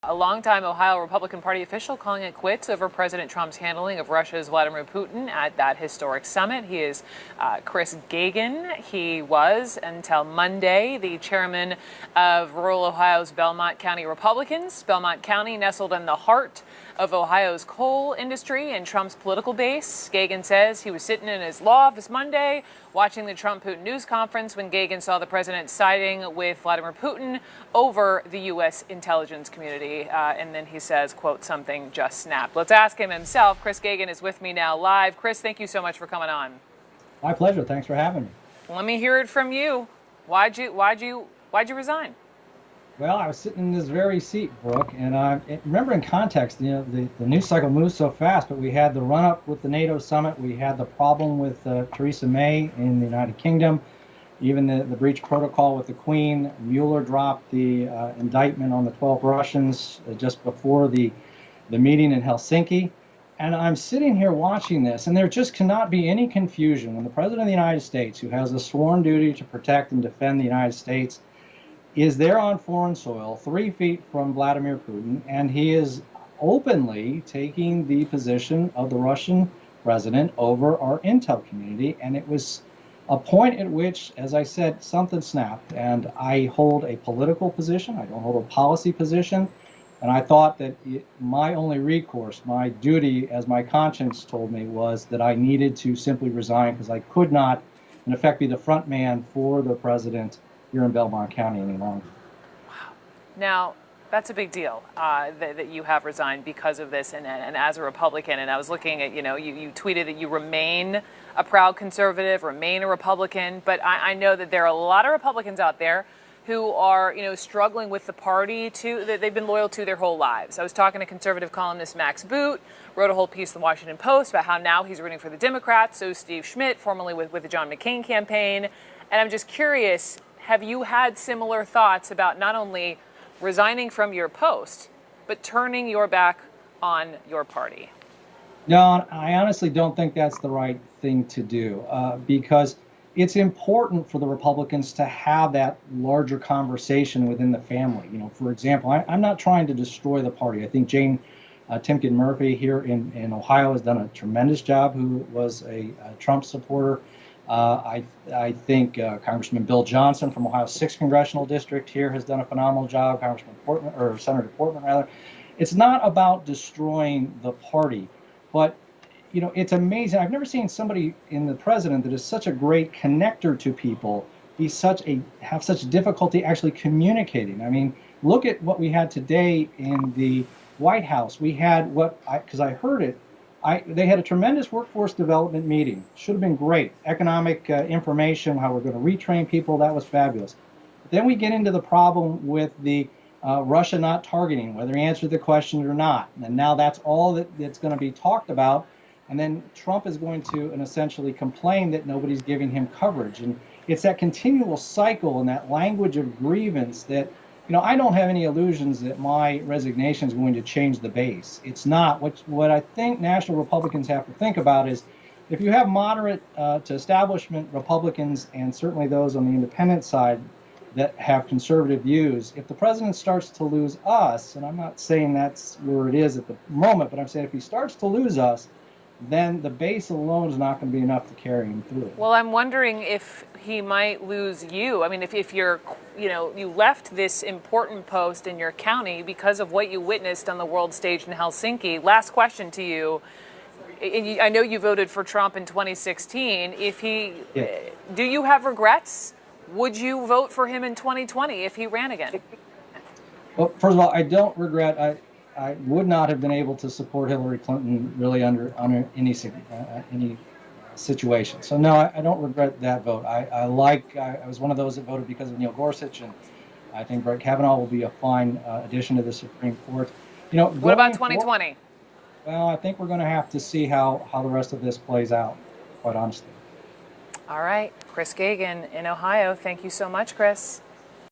a longtime Ohio Republican Party official calling it quits over President Trump's handling of Russia's Vladimir Putin at that historic summit. He is Chris Gagan. He was, until Monday, the chairman of rural Ohio's Belmont County Republicans. Belmont County, nestled in the heart of Ohio's coal industry and Trump's political base. Gagan says he was sitting in his law office Monday watching the Trump Putin news conference when Gagan saw the president siding with Vladimir Putin over the U.S. intelligence community. And then he says, quote, something just snapped. Let's ask him himself. Chris Gagan is with me now live. Chris, thank you so much for coming on. My pleasure. Thanks for having me. Let me hear it from you. Why'd you resign? Well, I was sitting in this very seat, Brooke, and remember in context, the news cycle moves so fast, but we had the run-up with the NATO summit, we had the problem with Theresa May in the United Kingdom, even the breach protocol with the Queen. Mueller dropped the indictment on the 12 Russians just before the meeting in Helsinki. And I'm sitting here watching this, and there just cannot be any confusion when the President of the United States, who has a sworn duty to protect and defend the United States, is there on foreign soil, 3 feet from Vladimir Putin, and he is openly taking the position of the Russian president over our intel community. And it was a point at which, as I said, something snapped. And I hold a political position. I don't hold a policy position. And I thought that my only recourse, my duty, as my conscience told me, was that I needed to simply resign because I could not, in effect, be the front man for the president here in Belmont County any longer. Wow. Now, that's a big deal that you have resigned because of this and as a Republican. And I was looking at, you tweeted that you remain a proud conservative, remain a Republican. But I know that there are a lot of Republicans out there who are, struggling with the party that they've been loyal to their whole lives. I was talking to conservative columnist Max Boot, wrote a whole piece in the Washington Post about how now he's rooting for the Democrats. So Steve Schmidt, formerly with the John McCain campaign. And I'm just curious, have you had similar thoughts about not only resigning from your post, but turning your back on your party? No, I honestly don't think that's the right thing to do because it's important for the Republicans to have that larger conversation within the family. For example, I'm not trying to destroy the party. I think Jane Timken Murphy here in Ohio has done a tremendous job, who was a Trump supporter. I think Congressman Bill Johnson from Ohio's 6th Congressional District here has done a phenomenal job, Congressman Portman, or Senator Portman rather. It's not about destroying the party, but it's amazing. I've never seen somebody in the president that is such a great connector to people have such difficulty actually communicating. I mean, look at what we had today in the White House. We had because I heard it, they had a tremendous workforce development meeting. Should have been great. Economic information, how we're going to retrain people, that was fabulous. But then we get into the problem with the Russia not targeting, whether he answered the question or not. And now that's all that's going to be talked about. And then Trump is going to essentially complain that nobody's giving him coverage. And it's that continual cycle and that language of grievance that, I don't have any illusions that my resignation is going to change the base. It's not. What I think national Republicans have to think about is if you have moderate to establishment Republicans and certainly those on the independent side that have conservative views, if the president starts to lose us, and I'm not saying that's where it is at the moment, but I'm saying if he starts to lose us, then the base alone is not going to be enough to carry him through. Well, I'm wondering if he might lose you. I mean, if you're, you left this important post in your county because of what you witnessed on the world stage in Helsinki. Last question to you. I know you voted for Trump in 2016. Do you have regrets? Would you vote for him in 2020 if he ran again? Well, first of all, I don't regret. I would not have been able to support Hillary Clinton really under any situation. So no, I don't regret that vote. I was one of those that voted because of Neil Gorsuch, and I think Brett Kavanaugh will be a fine addition to the Supreme Court. What about 2020? Well, I think we're going to have to see how the rest of this plays out, quite honestly. All right, Chris Gagan in Ohio. Thank you so much, Chris.